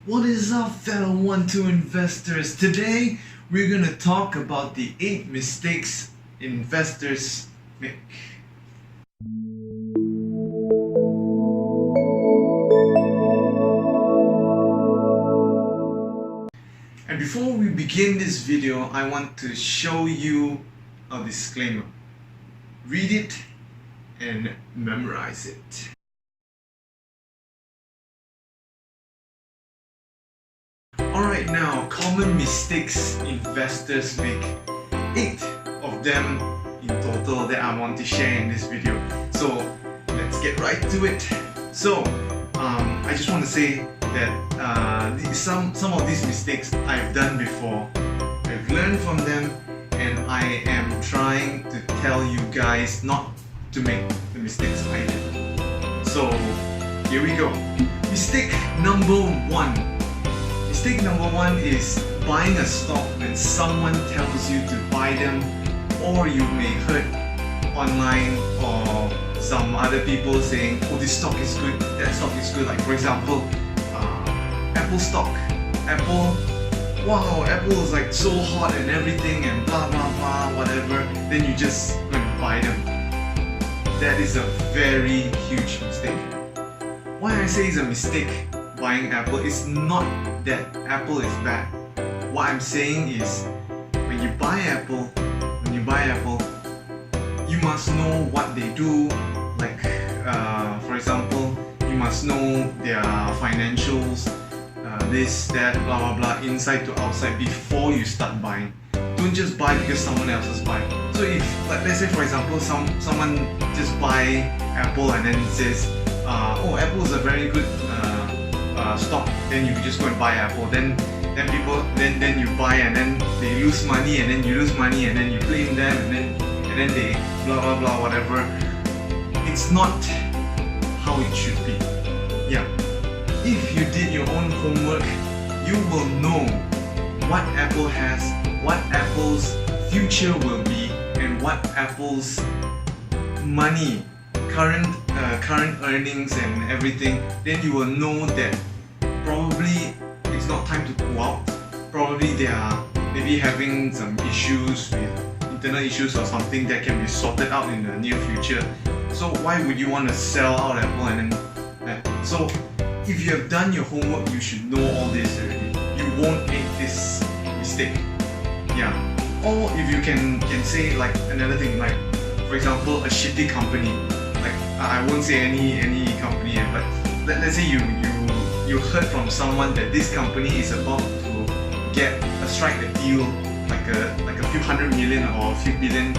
What is up, fellow 1-2 investors? Today we're gonna talk about the 8 mistakes investors make. And before we begin this video, I want to show you a disclaimer. Read it and memorize it. Alright, now, common mistakes investors make. 8 of them in total that I want to share in this video. So let's get right to it. So I just want to say that some of these mistakes I've done before. I've learned from them, and I am trying to tell you guys not to make the mistakes I did. So here we go. Mistake number 1. Mistake number 1 is buying a stock when someone tells you to buy them, or you may heard online or some other people saying, oh, this stock is good, that stock is good. Like for example, Apple stock. Apple is like so hot and everything and blah blah blah whatever. Then you just go and buy them. That is a very huge mistake. Why I say it's a mistake buying Apple is not that Apple is bad. What I'm saying is, when you buy Apple, you must know what they do. Like for example, you must know their financials, this, that, blah blah blah, inside to outside before you start buying. Don't just buy because someone else is buying. So if, let's say for example, someone just buy Apple and then says, oh, Apple is a very good stock, then you just go and buy Apple. Then you buy and then they lose money, and then you lose money, and then you blame them, and then they blah blah blah whatever. It's not how it should be. Yeah. If you did your own homework, you will know what Apple has, what Apple's future will be, and what Apple's money, current earnings and everything. Then you will know that probably it's not time to go out. Probably they are maybe having some issues with internal issues or something that can be sorted out in the near future. So why would you want to sell out Apple and then that? So if you have done your homework, you should know all this already. You won't make this mistake. Yeah. Or if you can say like another thing, like for example, a shitty company. Like I won't say any company, but let's say you heard from someone that this company is about to strike a deal, like a few $100 million or a few $1 billion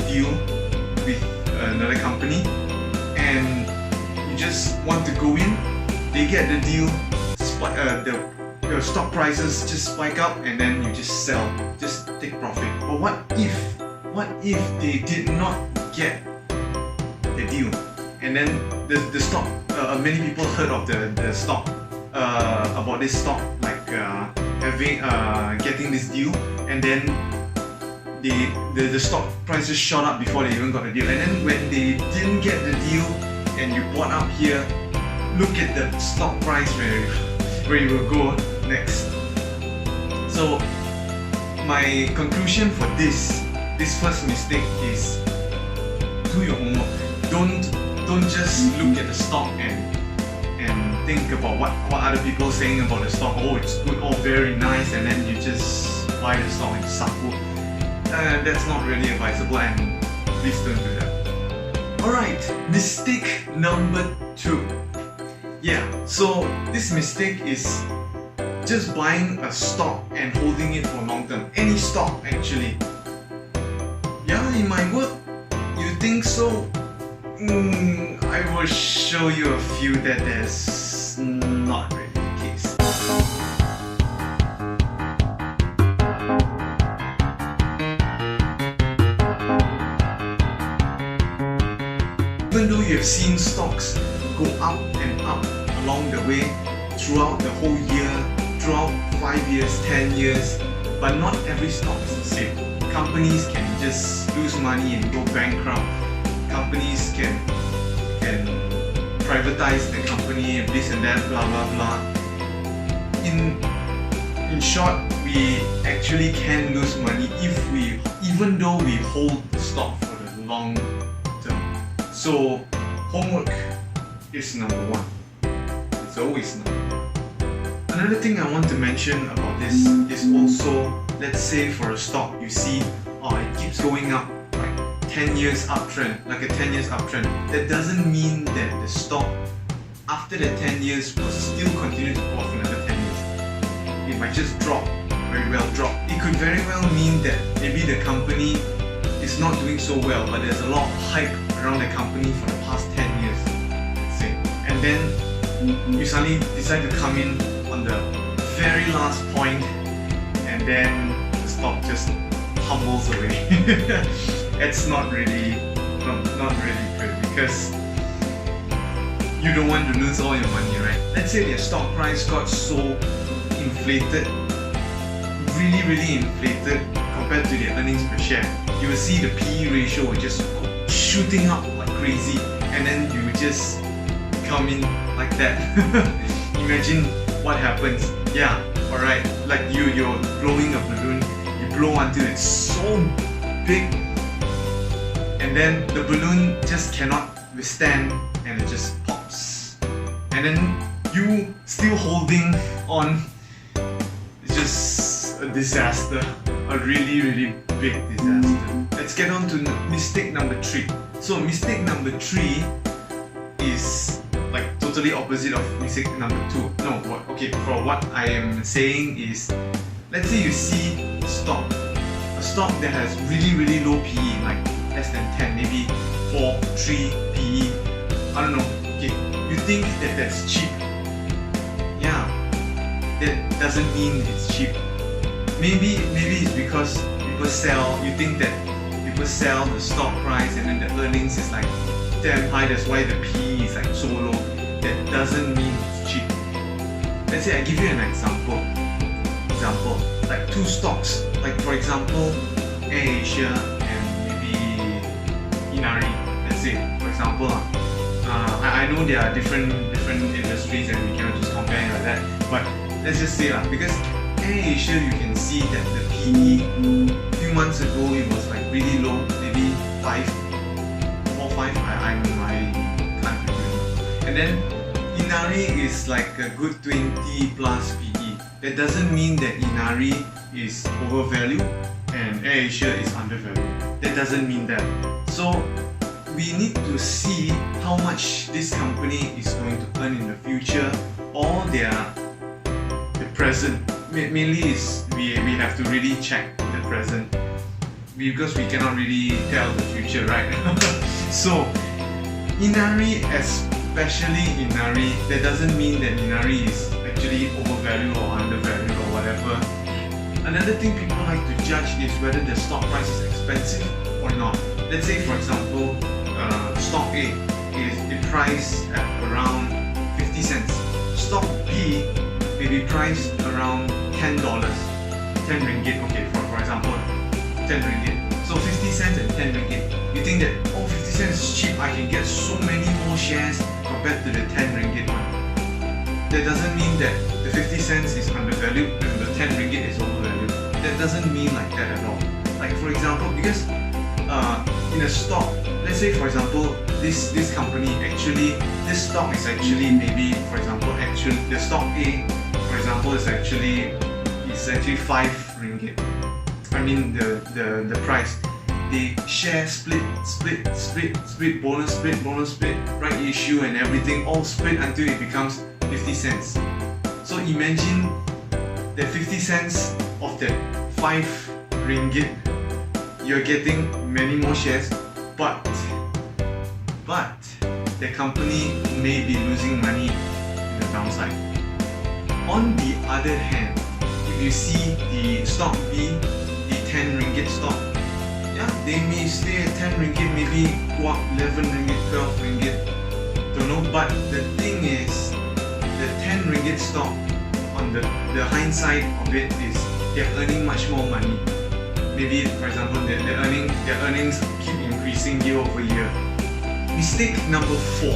deal with another company, and you just want to go in. They get the deal, the stock prices just spike up, and then you just sell, just take profit. But what if they did not get the deal, and then the stock, many people heard of the stock, about this stock, like getting this deal, and then the stock prices shot up before they even got the deal. And then when they didn't get the deal and you bought up here, look at the stock price where you will go next. So my conclusion for this first mistake is, do your homework. Don't just look at the stock and think about what other people are saying about the stock. Oh, it's good, oh, very nice, and then you just buy the stock and sapu. That's not really advisable, and please don't do that. Alright, mistake number 2. Yeah, so this mistake is just buying a stock and holding it for long term. Any stock actually. Yeah, it might work. You think so? I will show you a few that is not really the case. Even though you have seen stocks go up and up along the way throughout the whole year, throughout 5 years, 10 years, but not every stock is the same. Companies can just lose money and go bankrupt. Companies can privatize the company and this and that, blah blah blah. in short, we actually can lose money even though we hold the stock for the long term. So homework is number one. It's always number one. Another thing I want to mention about this is also, let's say for a stock, you see, it keeps going up, like 10 years uptrend, like a 10 years uptrend. That doesn't mean that the stock after the 10 years will still continue to go for another 10 years. It might just drop, very well drop. It could very well mean that maybe the company is not doing so well, but there's a lot of hype around the company for the past 10 years, let's say. And then you suddenly decide to come in on the very last point, and then the stock just tumbles away. It's not really good, because you don't want to lose all your money, right? Let's say their stock price got so inflated, really inflated compared to their earnings per share. You will see the PE ratio will just go shooting up like crazy, and then you just come in like that. Imagine what happens. Yeah, alright, like you're blowing a balloon, you blow until it's so big, and then the balloon just cannot withstand, and it just pops. And then you still holding on. It's just a disaster, a really big disaster. Let's get on to mistake number 3. So mistake number 3 is like totally opposite of mistake number 2. No, for what I am saying is, let's say you see a stock that has really low PE, like less than 10, maybe 4, 3 PE. I don't know. Okay, you think that that's cheap. Yeah, that doesn't mean it's cheap. Maybe it's because people sell. You think that people sell the stock price and then the earnings is like damn high. That's why the PE is like so low. That doesn't mean it's cheap. Let's say I give you an example. Like 2 stocks. Like for example, AirAsia and maybe Inari. Let's say for example. I know there are different industries and we cannot just compare it like that, but let's just say because AirAsia, you can see that the PE a few months ago it was like really low, maybe 4, 5, I can't remember. And then Inari is like a good 20 plus PE. That doesn't mean that Inari is overvalued and AirAsia is undervalued. That doesn't mean that. So we need to see how much this company is going to earn in the future, or the present. Mainly is we have to really check the present, because we cannot really tell the future, right? So Inari, especially Inari, that doesn't mean that Inari is actually overvalued or undervalued or whatever. Another thing people like to judge is whether the stock price is expensive or not. Let's say for example, stock A is priced at around 50 cents. Stock B may be priced around $10, 10 ringgit. Okay, for example, 10 ringgit. So 50 cents and 10 ringgit. You think that 50 cents is cheap, I can get so many more shares compared to the 10 ringgit one. That doesn't mean that the 50 cents is undervalued and the 10 ringgit is overvalued. That doesn't mean like that at all. Like for example, because in a stock, let's say for example, this company actually, this stock is actually maybe, for example, the stock A, for example, is actually 5 ringgit. I mean the price. They share split, bonus split, right issue and everything, all split until it becomes 50 cents. So imagine that 50 cents of that 5 ringgit, you're getting many more shares, but the company may be losing money in the downside. On the other hand, if you see the stock B, the 10 ringgit stock, yeah, they may stay at 10 ringgit, maybe go up 11 ringgit, 12 ringgit, don't know. But the thing is, the 10 ringgit stock, on the hindsight of it, is they're earning much more money. Maybe, for example, their earnings keep increasing year over year. Mistake number 4: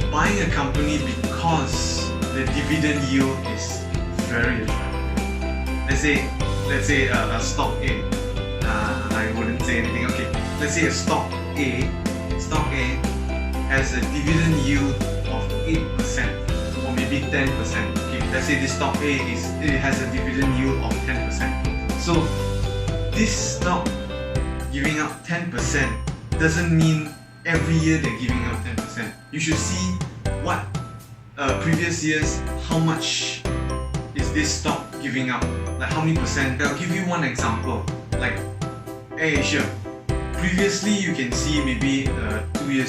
buying a company because the the dividend yield is very attractive. Let's say a stock A. I wouldn't say anything. Okay, let's say a stock A has a dividend yield of 8% or maybe 10%. Okay, let's say this stock A has a dividend yield of 10%. So this stock giving out 10% doesn't mean every year they're giving out 10%. You should see what previous years, how much is this stock giving out, like how many percent. I'll give you one example, like AirAsia. Previously you can see maybe 3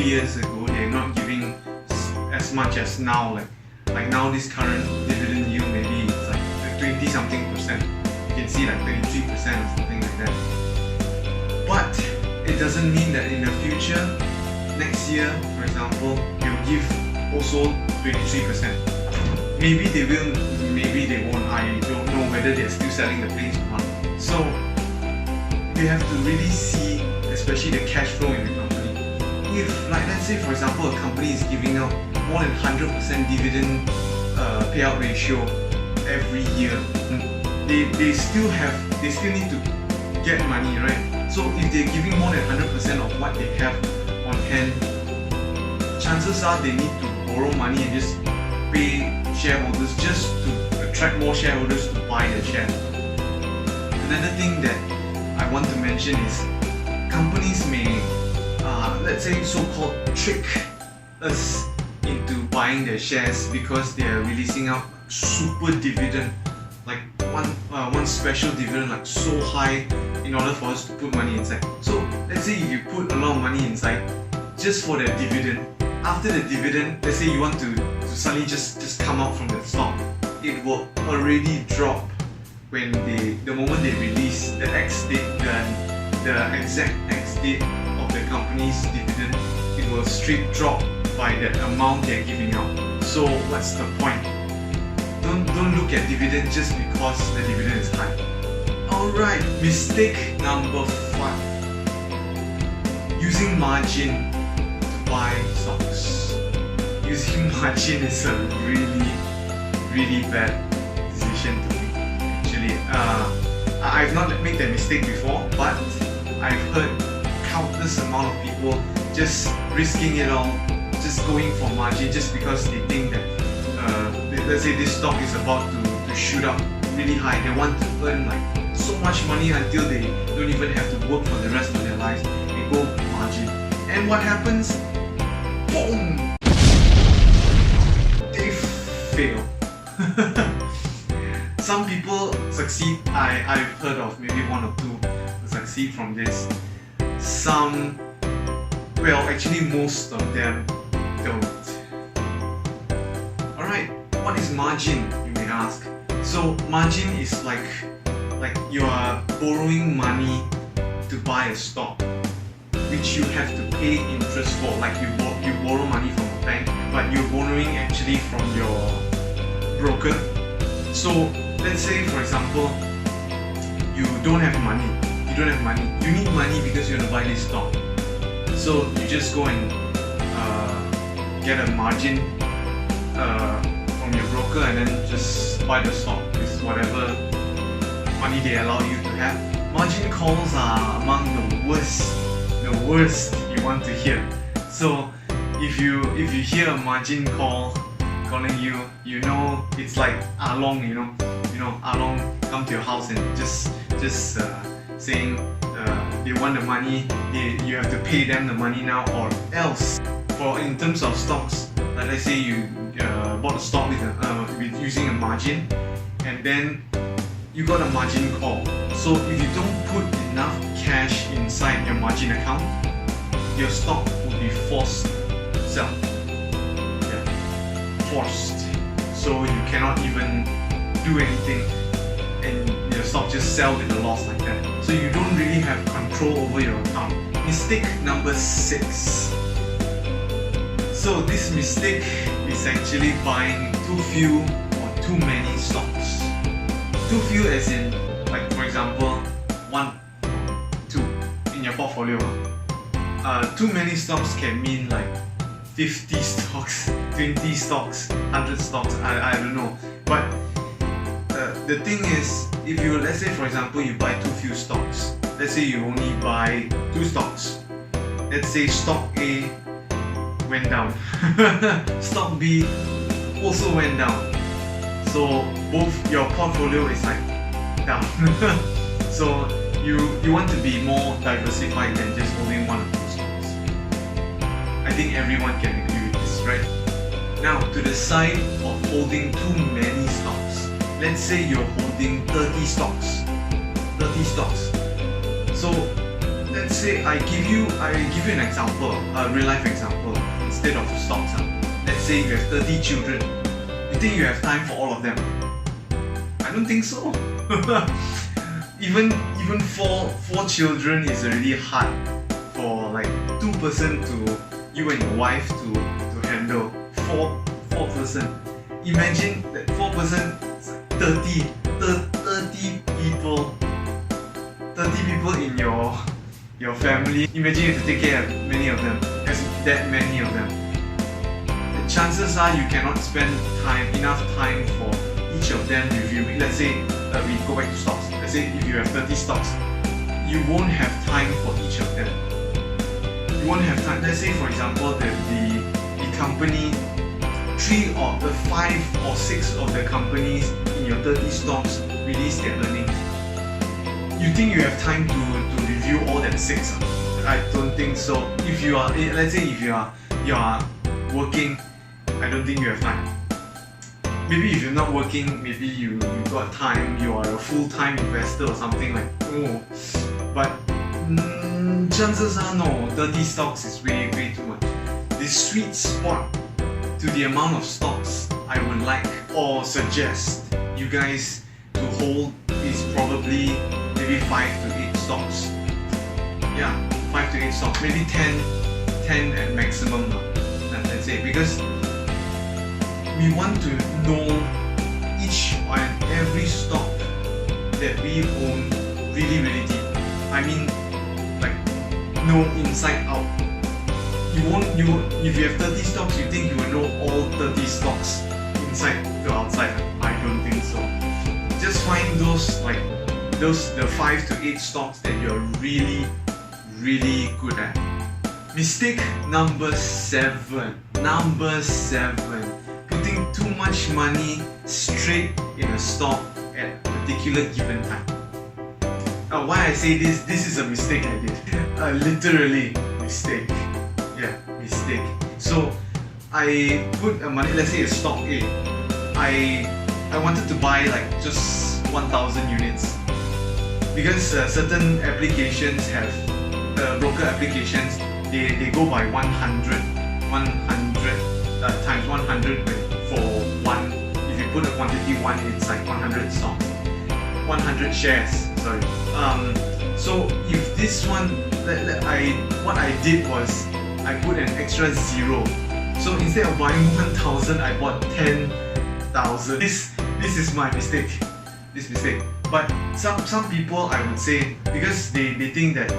years ago they're not giving as much as now. Like now this current dividend yield maybe it's like 20 something percent. You can see like 23% or something like that. But it doesn't mean that in the future, next year for example, they'll give also 23%. Maybe they will, maybe they won't. I don't know whether they're still selling the planes or not. So you have to really see, especially the cash flow in the company. If, like, let's say for example, a company is giving out more than 100% dividend payout ratio every year, they still need to get money, right? So if they're giving more than 100% of what they have on hand, chances are they need to borrow money and just pay shareholders just to attract more shareholders to buy their share. Another thing that I want to mention is companies may, let's say so-called trick us into buying their shares because they are releasing out super dividend, like one special dividend like so high in order for us to put money inside. So let's say if you put a lot of money inside just for the dividend, after the dividend, let's say you want to suddenly just come out from the stock, it will already drop when the moment they release the the exact X date of the company's dividend, it will straight drop by the amount they're giving out. So what's the point? Don't look at dividend just because the dividend is high. Alright, mistake number 5. Using margin to buy stocks. Using margin is a really bad decision to make. Actually, I've not made that mistake before, but I've heard countless amount of people just risking it all, just going for margin just because they think that let's say this stock is about to shoot up really high. They want to earn like so much money until they don't even have to work for the rest of their lives. They go margin, and what happens? Boom! They fail. Some people succeed. I've heard of maybe 1 or 2 succeed from this. Some, well, actually most of them don't. Alright, what is margin, you may ask? So margin is like you are borrowing money to buy a stock, which you have to pay interest for. Like you borrow money from a bank, but you're borrowing actually from your broker. So let's say for example, you don't have money. You need money because you want to buy this stock. So you just go and get a margin from your broker and then just buy the stock with whatever money they allow you to have. Margin calls are among the worst you want to hear. So if you hear a margin call calling you, you know it's like Along, you know Along come to your house and just saying they want the money, you have to pay them the money now or else. For in terms of stocks, like let's say you bought a stock with using a margin, and then you got a margin call. So if you don't put enough cash inside your margin account, your stock will be forced to sell. Yeah, forced. So you cannot even do anything, and your stock just sell with a loss like that. So you don't really have control over your account. Mistake number 6. So this mistake is actually buying too few or too many stocks. Too few as in, like for example, 1, 2 in your portfolio. Too many stocks can mean like 50 stocks, 20 stocks, 100 stocks, I don't know. But the thing is, if you, let's say for example, you buy too few stocks, let's say you only buy 2 stocks, let's say stock A went down, stock B also went down, so both your portfolio is like down. So you want to be more diversified than just holding 1 or 2 stocks. I think everyone can agree with this, right? Now, to the side of holding too many stocks, let's say you're holding 30 stocks. 30 stocks. So let's say I give you an example, a real life example instead of stocks. Let's say you have 30 children. You think you have time for all of them? I don't think so. even four children is already hard for like 2 person to you and your wife to handle. Four person. Imagine that 4 person, 30 people. 30 people in your family. Imagine you have to take care of many of them. There's that many of them. The chances are you cannot spend enough time for each of them reviewing. Let's say we go back to stocks. Let's say if you have 30 stocks, you won't have time for each of them. You won't have time. Let's say for example the company, 3 or the 5 or 6 of the companies in your 30 stocks release their earnings. You think you have time to review all that 6? I don't think so. If you are, let's say if you are working, I don't think you have time. Maybe if you're not working, maybe you got time, you are a full-time investor or something like, oh. But chances are no, 30 stocks is way too much. The sweet spot to the amount of stocks I would like or suggest you guys to hold is probably maybe 5 to 8 stocks. Yeah, 5 to 8 stocks, maybe 10 at maximum. Let's say, because we want to know each and every stock that we own really deep. I mean, like, know inside out. If you have 30 stocks, you think you will know all 30 stocks inside to outside? I don't think so. Just find the 5 to 8 stocks that you're really good at. Mistake number 7. Putting too much money straight in a stock at a particular given time. Why I say this is a mistake I did. Literally mistake. Yeah, mistake. So I put money, let's say a stock A. I wanted to buy like just 1,000 units because certain applications have broker applications. They go by 100 times 100 for one. If you put a quantity 1, it's like 100 stocks, 100 shares. Sorry. So if this one, what I did was I put an extra 0. So instead of buying 1,000, I bought 10,000. This is my mistake. But some people, I would say, because they think that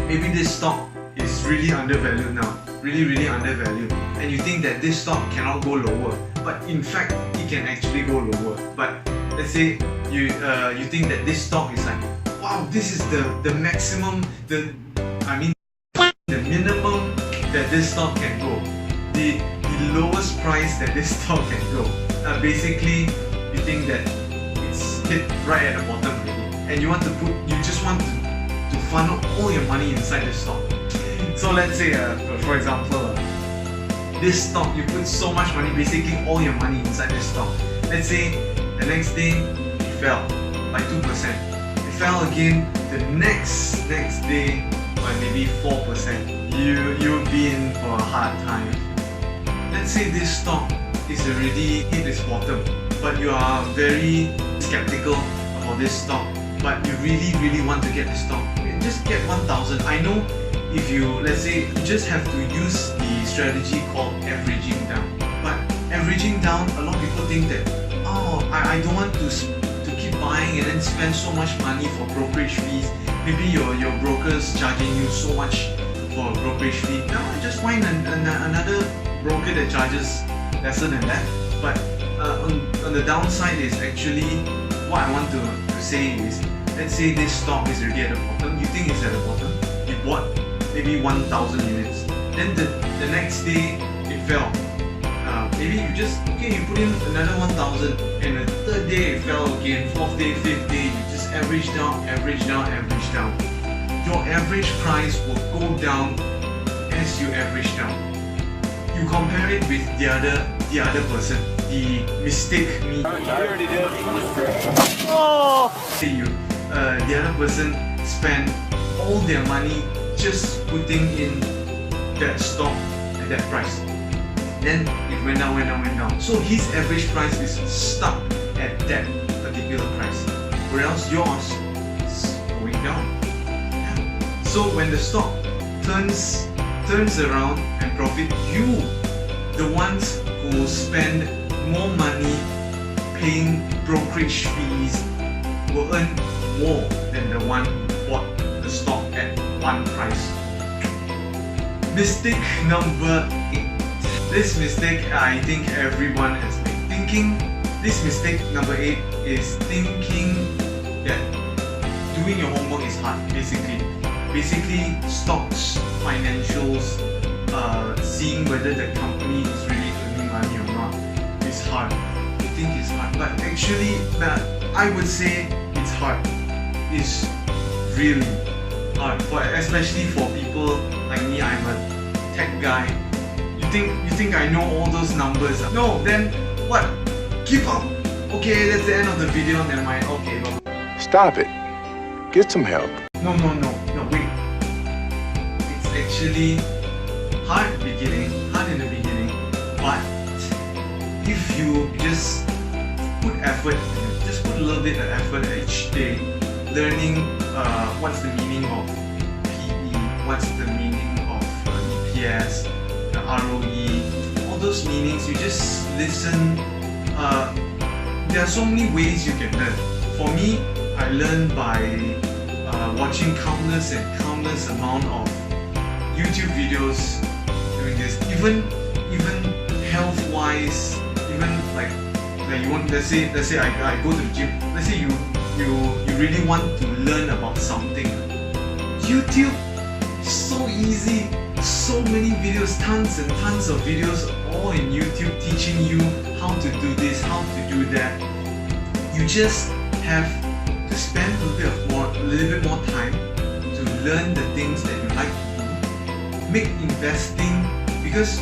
maybe this stock is really undervalued now, really undervalued, and you think that this stock cannot go lower, but in fact it can actually go lower. But let's say you think that this stock is like, wow, this is the maximum, the minimum that this stock can go, the lowest price that this stock can go. Basically, you think that it's hit right at the bottom already, and you just want to funnel all your money inside the stock. So let's say, for example, this stock, you put so much money, basically all your money inside this stock. Let's say the next day it fell by 2%. It fell again the next day by maybe 4%. You'll be in for a hard time. Let's say this stock is already hit its bottom, but you are very skeptical about this stock, but you really want to get this stock. Just get 1,000. I know if let's say, you just have to use the strategy called averaging down. But averaging down, a lot of people think that, I don't want to keep buying and then spend so much money for brokerage fees. Maybe your broker's charging you so much for a brokerage fee. Now I just find another broker that charges lesser than that. But on the downside is actually what I want to say is, let's say this stock is already at the bottom. You think it's at the bottom. You bought maybe 1,000 units. Then the next day it fell. Maybe you you put in another 1,000, and the third day it fell again, fourth day, fifth day, you just average down. Your average price will go down as you average down. You compare it with the other person, the mistake me. The other person spent all their money just putting in that stock at that price. Then it went down. So his average price is stuck at that particular price, whereas yours is going down. Yeah. So when the stock turns around and profit, you, the ones who spend more money paying brokerage fees, will earn more than the one who bought the stock at one price. Mistake number 8. This mistake I think everyone has made. This mistake number 8 is thinking that doing your homework is hard, basically. Basically, stocks, financials, seeing whether the company is really earning money or not is hard. You think it's hard, but actually, I would say it's hard. It's really hard, especially for people like me. I'm a tech guy. You think I know all those numbers? No, then what? Give up. Okay, that's the end of the video. Never mind. Okay, no. Stop it. Get some help. No, wait. It's actually hard in the beginning, but if you just put effort, just put a little bit of effort each day, learning what's the meaning of PE, what's the meaning of EPS, ROE, all those meanings, you just listen. There are so many ways you can learn. For me, I learned by watching countless amount of YouTube videos doing this. Even health-wise, even like you want. Let's say I go to the gym. Let's say you really want to learn about something. YouTube, so easy. So many videos, tons and tons of videos, all in YouTube teaching you how to do this, how to do that. You just have to spend a little bit more time to learn the things that you like to do. Make investing, because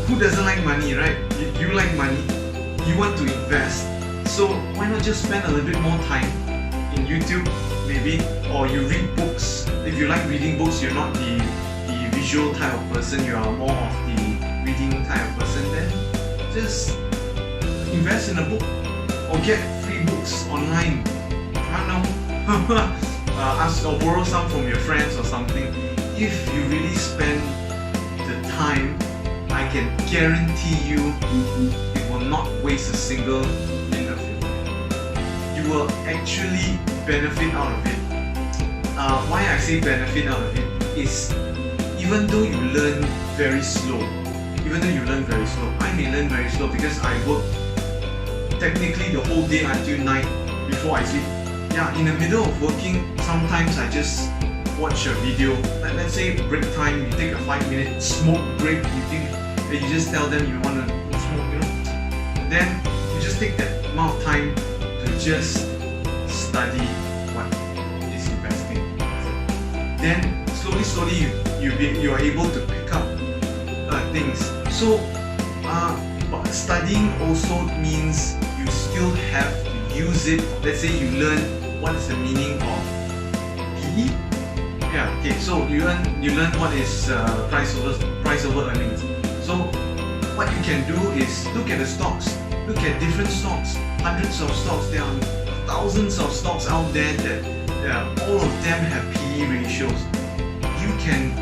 who doesn't like money, right? You like money, you want to invest. So why not just spend a little bit more time in YouTube, maybe, or you read books. If you like reading books, you're not the visual type of person, you are more of the reading type of person, then just invest in a book or get free books online. I don't know. Ask or borrow some from your friends or something. If you really spend the time, I can guarantee you it will not waste a single minute of your time. You will actually benefit out of it. Why I say benefit out of it is, even though you learn very slow, I may learn very slow because I work technically the whole day until night before I sleep. Yeah, in the middle of working, sometimes I just watch a video. Let's say break time, you take a 5-minute smoke break. You think that you just tell them you want to smoke, Then you just take that amount of time to just study what is investing. Then slowly you are able to pick up things. So but studying also means you still have to use it. Let's say you learn what is the meaning of PE. Yeah, okay. So you learn what is price over earnings. So what you can do is look at the stocks. Look at different stocks. Hundreds of stocks. There are thousands of stocks out there that all of them have PE ratios. You can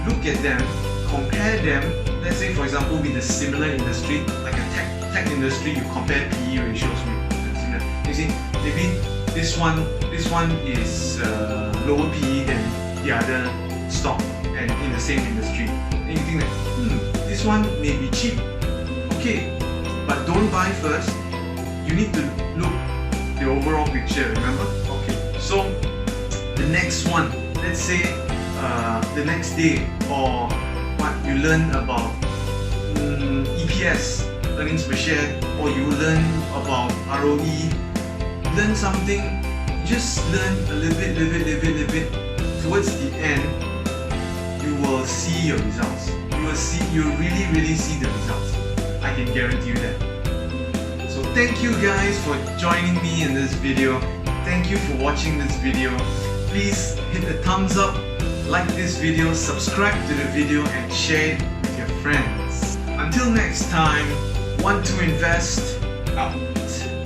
look at them, compare them. Let's say, for example, with a similar industry, like a tech industry, you compare PE ratios with. You see, maybe this one is lower PE than the other stock, and in the same industry. And you think that, this one may be cheap. Okay, but don't buy first. You need to look the overall picture, remember? Okay, so the next one, let's say the next day, or what you learn about EPS, earnings per share, or you learn about ROE, learn something, just learn a little bit. Towards the end, you will see your results. You really see the results. I can guarantee you that. So thank you guys for joining me in this video. Thank you for watching this video. Please hit the thumbs up, like this video, subscribe to the video and share it with your friends. Until next time, Want to Invest out.